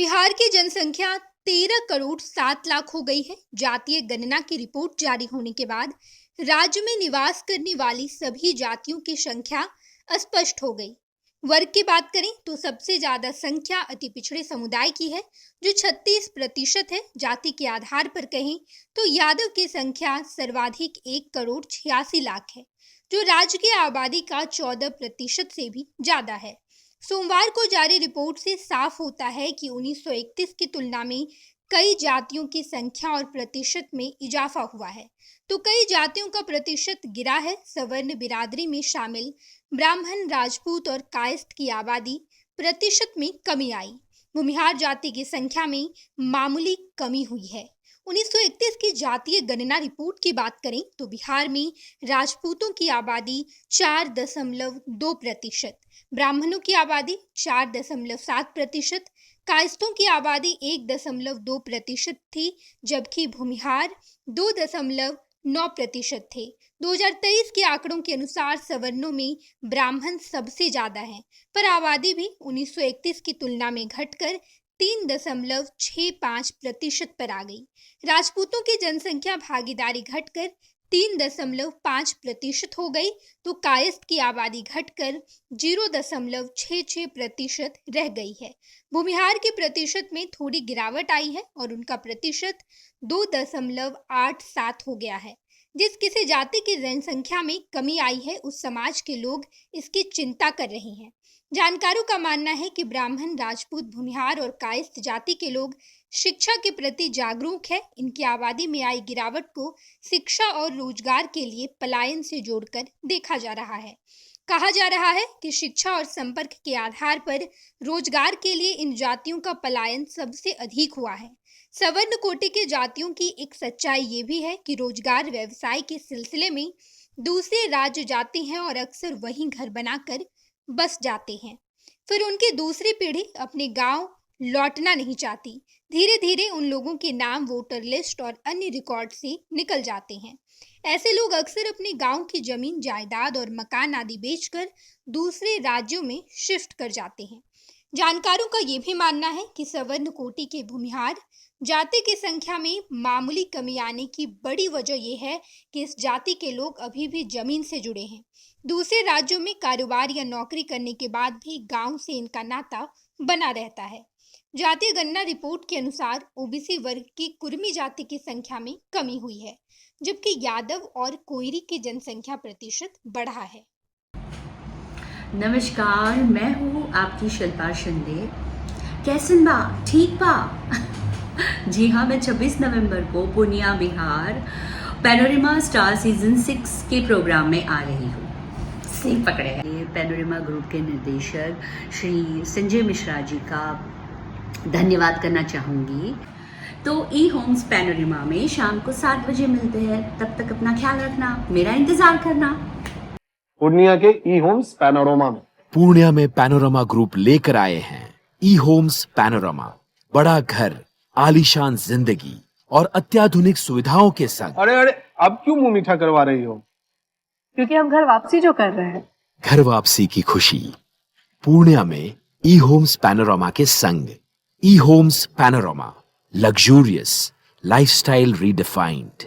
बिहार की जनसंख्या 13 करोड़ 7 लाख हो गई है। जातीय गणना की रिपोर्ट जारी होने के बाद राज्य में निवास करने वाली सभी जातियों की संख्या स्पष्ट हो गई। वर्ग की बात करें तो सबसे ज्यादा संख्या अति पिछड़े समुदाय की है, जो 36% है। जाति के आधार पर कहें तो यादव की संख्या सर्वाधिक 1 करोड़ 86 लाख है, जो राज्य की आबादी का 14% से भी ज्यादा है। सोमवार को जारी रिपोर्ट से साफ होता है कि 1931 की तुलना में कई जातियों की संख्या और प्रतिशत में इजाफा हुआ है, तो कई जातियों का प्रतिशत गिरा है। सवर्ण बिरादरी में शामिल ब्राह्मण, राजपूत और कायस्थ की आबादी प्रतिशत में कमी आई। भूमिहार जाति की संख्या में मामूली कमी हुई है। 1931 की जातीय गणना रिपोर्ट की बात करें तो बिहार में राजपूतों की आबादी 4.2%, ब्राह्मणों की आबादी 4.7%, कायस्थों की आबादी 1.2% थी, जबकि भूमिहार 2.9% थे। 2023 के आंकड़ों के अनुसार सवर्णों में ब्राह्मण सबसे ज्यादा हैं, पर आबादी भी 1931 की तुलना में घटकर 3.65% पर आ गई। राजपूतों की जनसंख्या भागीदारी घटकर 3.5% हो गई, तो कायस्थ की आबादी घटकर 0.66% रह गई है। भूमिहार के प्रतिशत में थोड़ी गिरावट आई है और उनका प्रतिशत 2.87 हो गया है। जिस किसी जाति की जनसंख्या में कमी आई है, उस समाज के लोग इसकी चिंता कर रहे हैं। जानकारों का मानना है कि ब्राह्मण, राजपूत, भूमिहार और कायस्थ जाति के लोग शिक्षा के प्रति जागरूक है। इनकी आबादी में आई गिरावट को शिक्षा और रोजगार के लिए पलायन से जोड़कर देखा जा रहा है। कहा जा रहा है कि शिक्षा और संपर्क के आधार पर रोजगार के लिए इन जातियों का पलायन सबसे अधिक हुआ है। सवर्ण कोटि के जातियों की एक सच्चाई ये भी है कि रोजगार व्यवसाय के सिलसिले में दूसरे राज्य जाते हैं और अक्सर वहीं घर बनाकर बस जाते हैं। फिर उनकी दूसरी पीढ़ी अपने गांव लौटना नहीं चाहती। धीरे धीरे उन लोगों के नाम वोटर लिस्ट और अन्य रिकॉर्ड से निकल जाते हैं। ऐसे लोग अक्सर अपने गांव की जमीन, जायदाद और मकान आदि बेचकर दूसरे राज्यों में शिफ्ट कर जाते हैं। जानकारों का ये भी मानना है कि सवर्ण कोटि के भूमिहार जाति की संख्या में मामूली कमी आने की बड़ी वजह यह है कि इस जाति के लोग अभी भी जमीन से जुड़े हैं। दूसरे राज्यों में कारोबार या नौकरी करने के बाद भी गांव से इनका नाता बना रहता है। जातीय गणना रिपोर्ट के अनुसार ओबीसी वर्ग की कुर्मी जाति की संख्या में कमी हुई है, जबकि यादव और कोयरी की जनसंख्या प्रतिशत बढ़ा है। नमस्कार, मैं हूँ आपकी शिल्पा शिंदे। कैसन बा? ठीक बा? जी हाँ, मैं 26 नवंबर को Purnia, Bihar panorama star season 6 के प्रोग्राम में आ रही हूँ। सही पकड़े हैं। पैनोरमा ग्रुप के निर्देशक श्री संजय मिश्रा जी का धन्यवाद करना चाहूँगी। तो ई होम्स पैनोरमा में शाम को 7 बजे मिलते हैं। तब तक अपना ख्याल रखना, मेरा इंतजार करना। पूर्णिया के ई होम्स पैनोरमा में पूर्णिया में पैनोरमा ग्रुप लेकर आए हैं ई होम्स पैनोरमा। बड़ा घर, आलीशान जिंदगी और अत्याधुनिक सुविधाओं के संग। अरे अब क्यों मुंह मीठा करवा रही हो? क्योंकि हम घर वापसी जो कर रहे हैं। घर वापसी की खुशी पूर्णिया में ई होम्स पैनोरमा के संग। E homes panorama, luxurious lifestyle redefined.